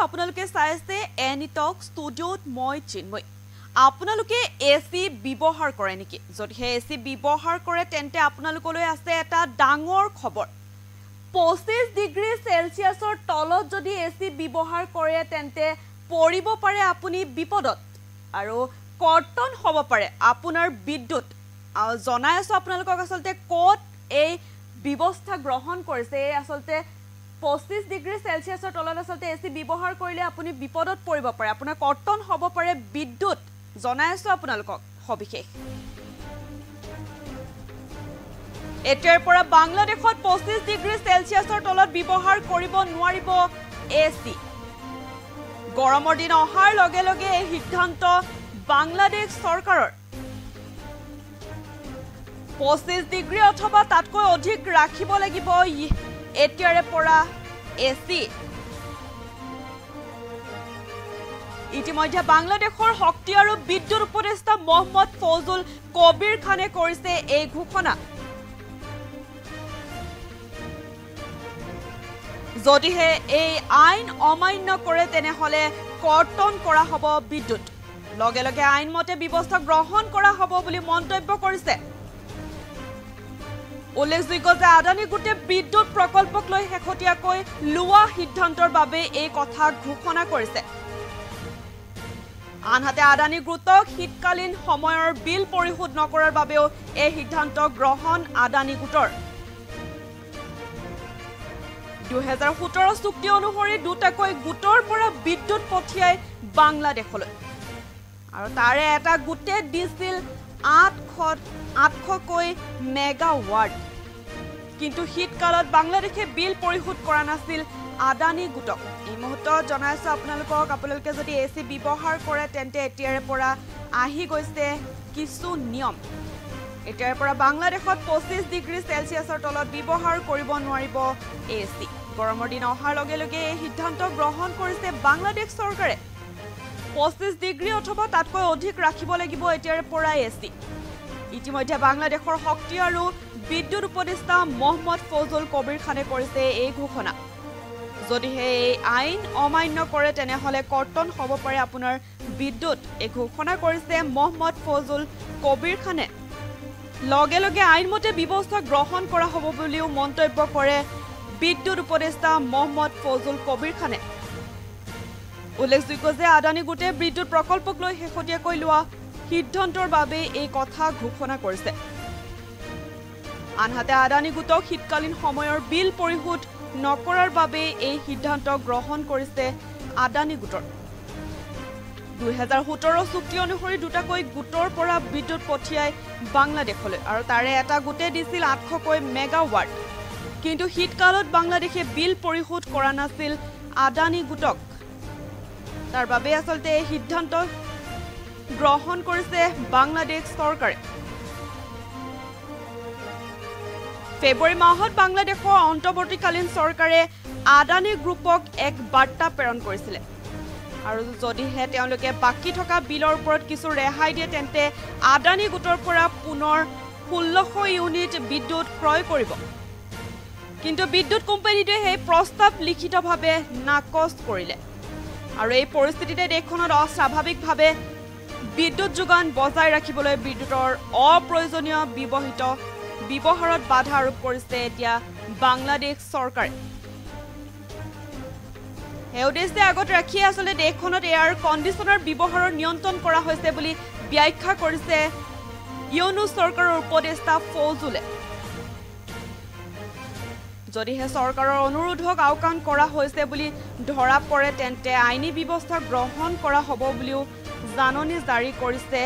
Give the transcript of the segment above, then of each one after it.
আপোনালোকে চাইছে এনি টক ষ্টুডিঅ'ত মই চিন্ময় আপোনালোকে এসি ব্যৱহাৰ কৰে নেকি যদি এসি ব্যৱহাৰ কৰে তেন্তে আপোনালোকলৈ আছে এটা ডাঙৰ খবৰ 25 ডিগ্ৰী সেলসিয়াছৰ তলত যদি এসি ব্যৱহাৰ কৰে তেন্তে পৰিব পাৰে আপুনি বিপদত আৰু কৰ্তন হ'ব পাৰে আপোনাৰ বিদ্যুৎ জনাই আছো আপোনালোকক আসলতে কোট এই ব্যৱস্থা গ্ৰহণ কৰিছে আসলতে 25 ডিগ্ৰী সেলসিয়াছৰ তলত আসলতে এসি ব্যৱহাৰ কৰিলে আপুনি বিপদত পৰিব পাৰে আপোনাৰ কৰ্তন হ'ব পাৰে বিদ্যুৎ জনাই আছো আপোনালোকক সবিশেষ এতিয়াৰ পৰা বাংলাদেশত 25 ডিগ্ৰী সেলসিয়াছৰ তলত ব্যৱহাৰ কৰিব নোৱাৰিব এসি গৰমৰ দিন অহাৰ লগে লগে এই সিদ্ধান্ত বাংলাদেশ চৰকাৰৰ 25 ডিগ্ৰী অথবা তাতকৈ অধিক ৰাখিব লাগিব এতিয়াৰে পৰা এসি ইতিমধ্যে বাংলাদেশৰ শক্তি আৰু বিদ্যুৎ উপদেষ্টা মোহাম্মদ ফজল কবিৰ খানে কৰিছে এই ঘোষণা যদিহে এই আইন অমান্য কৰে তেনেহলে কৰ্তন কৰা হ'ব বিদ্যুৎ লগে লগে আইন মতে ব্যৱস্থা গ্ৰহণ কৰা হ'ব বুলি মন্তব্য কৰিছে উল্লেখযোগ্য যে আদানী গোটে বিদ্যুৎ প্ৰকল্পক লৈ শেহতীয়াকৈ লোৱা সিদ্ধান্তৰ বাবে এই কথা ঘোষণা কৰিছে আনহাতে আদানী গোটক শীতকালীন সময়ৰ বিল পৰিশোধ নকৰাৰ বাবেও এই সিদ্ধান্ত গ্ৰহণ আদানী গোটৰ 2017 চুক্তি অনুসৰি দুটাকৈ গোটৰ পৰা বিদ্যুৎ পঠিয়াই বাংলাদেশলৈ আৰু তাৰে এটা গোটে দিছিল 800কৈ মেগাৱাট কিন্তু শীতকালত বাংলাদেশে বিল পৰিশোধ কৰা নাছিল আদানী গোটক এই মুহূৰ্তত জনাইছো আপোনালোকে যদি এসি ব্যৱহাৰ কৰে তেন্তে এতিয়াৰে পৰা আহি গৈছে কিছু নিয়ম এতিয়াৰ পৰা বাংলাদেশত 25 ডিগ্ৰী সেলসিয়াছৰ তলত ব্যৱহাৰ কৰিব নোৱাৰিব এসি গৰমৰ দিন অহাৰ লগে লগে এই সিদ্ধান্ত গ্ৰহণ কৰিছে বাংলাদেশ চৰকাৰে 25 ডিগ্ৰী অথবা তাতকৈ অধিক ৰাখিব লাগিব এতিয়াৰ পৰা এসি ইতিমধ্যে বাংলাদেশৰ শক্তি আৰু বিদ্যুৎ উপদেষ্টা মোহাম্মদ ফজল কবিৰ খানে কৰিছে এই ঘোষণা যদিহে এই আইন অমান্য কৰে তেনেহলে কৰ্তন হ'ব পাৰে আপোনাৰ বিদ্যুৎ এই ঘোষণা কৰিছে মোহাম্মদ ফজল কবিৰ খানে লগে লগে আইনমতে ব্যৱস্থা গ্ৰহণ কৰা হ'ব বুলিও মন্তব্য কৰে বিদ্যুৎ উপদেষ্টা মোহাম্মদ ফজল কবিৰ খানে উল্লেখযোগ্য যে আদানী গোটে বিদ্যুৎ প্ৰকল্পক লৈ শেহতীয়াকৈ লোৱা সিদ্ধান্তৰ বাবে এই কথা ঘোষণা কৰিছে আনহাতে আদানী গোটক শীতকালীন সময়ৰ বিল পৰিশোধ নকৰাৰ বাবে এই সিদ্ধান্ত গ্ৰহণ কৰিছে আদানী গোটৰ 2017 চুক্তি অনুসৰি দুটাকৈ গোটৰ পৰা বিদ্যুৎ পঠিয়াই বাংলাদেশলৈ আৰু তাৰে এটা গোটে দিছিল 800কৈ মেগাৱাট কিন্তু শীতকালত বাংলাদেশে বিল পৰিশোধ কৰা নাছিল আদানী গোটক তাৰ বাবে আসলতে এই সিদ্ধান্ত গ্ৰহণ কৰিছে বাংলাদেশ চৰকাৰে ফেব্ৰুৱাৰী মাহত বাংলাদেশৰ অন্তৰ্বৰ্তীকালীন চৰকাৰে আদানী গ্ৰুপক এক বাৰ্তা প্ৰেৰণ কৰিছিল আৰু যদিহে তেওঁলোকে বাকি থকা বিলৰ ওপৰত কিছু ৰেহাই দিয়ে তেন্তে আদানী গোটৰ পৰা পুনৰ 1600 ইউনিট বিদ্যুৎ ক্ৰয় কৰিব কিন্তু বিদ্যুৎ কোম্পানীটোৱে সেই প্ৰস্তাৱ লিখিতভাৱে নাকচ কৰিলে আৰু এই পৰিস্থিতিতে দেশখনত অস্বাভাৱিকভাৱে বিদ্যুৎ যোগান বজাই ৰাখিবলৈ বিদ্যুৎৰ অপ্ৰয়োজনীয় ব্যৱহাৰত বাধা আৰোপ কৰিছে এতিয়া বাংলাদেশ চৰকাৰে এই উদ্দেশ্যে আগত ৰাখি আসলে দেশখনত এয়াৰ কণ্ডিচনাৰ ব্যৱহাৰৰ নিয়ন্ত্ৰণ কৰা হৈছে বুলি ব্যাখ্যা কৰিছে ইউনুছ চৰকাৰৰ উপদেষ্টা ফজলে যদিহে চৰকাৰৰ অনুৰোধক আওকাণ কৰা হৈছে বুলি ধৰা পৰে তেন্তে আইনী ব্যৱস্থা গ্ৰহণ কৰা হ'ব বুলিও জাননী জাৰি কৰিছে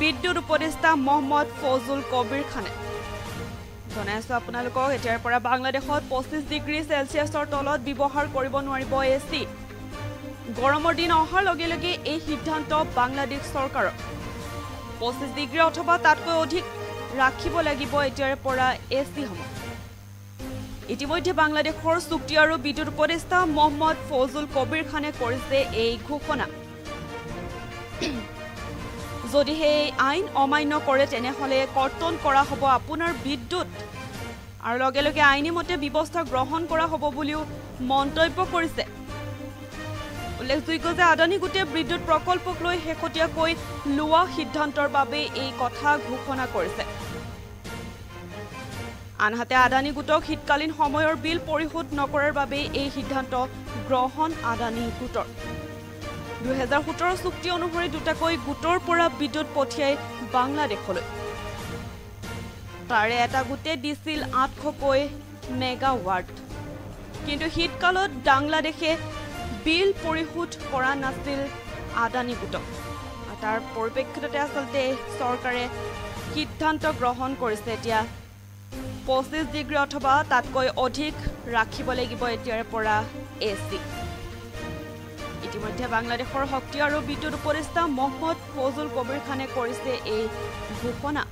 বিদ্যুৎ উপদেষ্টা মোহাম্মদ ফজল কবিৰ খানে জনাইছো আপোনালোকক এতিয়াৰ পৰা বাংলাদেশত 25 ডিগ্ৰী সেলসিয়াছৰ তলত ব্যৱহাৰ কৰিব নোৱাৰিব এসি গৰমৰ দিন অহাৰ লগে লগে এই সিদ্ধান্ত বাংলাদেশ চৰকাৰৰ 25 ডিগ্ৰী অথবা তাতকৈ অধিক ৰাখিব লাগিব এতিয়াৰ পৰা এসি হ'ব ইতিমধ্যে বাংলাদেশৰ চুক্তি আৰু বিদ্যুৎ উপদেষ্টা মোহাম্মদ ফজল কবিৰ খানে কৰিছে এই ঘোষণা যদিহে এই আইন অমান্য কৰে তেনেহলে কৰ্তন কৰা হ'ব আপোনাৰ বিদ্যুৎ আৰু লগে লগে আইনী মতে ব্যৱস্থা গ্ৰহণ কৰা হ'ব বুলিও মন্তব্য কৰিছে উল্লেখযোগ্য যে আদানী গোটে বিদ্যুৎ প্ৰকল্পক লৈ শেহতীয়াকৈ লোৱা সিদ্ধান্তৰ বাবে এই কথা ঘোষণা কৰিছে আনহাতে আদানী গোটক শীতকালীন সময়ৰ বিল পৰিশোধ নকৰাৰ বাবে এই সিদ্ধান্ত গ্ৰহণ আদানী গোটৰ 2017 চুক্তি অনুসৰি দুটাকৈ গোটৰ পৰা বিদ্যুৎ পঠিয়াই বাংলাদেশলৈ তাৰে এটা গোটে দিছিল 800কৈ মেগাৱাট কিন্তু শীতকালত বাংলাদেশে বিল পৰিশোধ কৰা নাছিল আদানী গোটক তাৰ পৰিপ্ৰেক্ষিততে আচলতে চৰকাৰে সিদ্ধান্ত গ্ৰহণ কৰিছে এতিয়া 25 ডিগ্ৰী অথবা তাতকৈ অধিক ৰাখিব লাগিব এতিয়াৰ পৰা এসি ইতিমধ্যে বাংলাদেশৰ শক্তি আৰু বিদ্যুৎ উপদেষ্টা মহম্মদ ফজল কবিৰ খানে কৰিছে এই ঘোষণা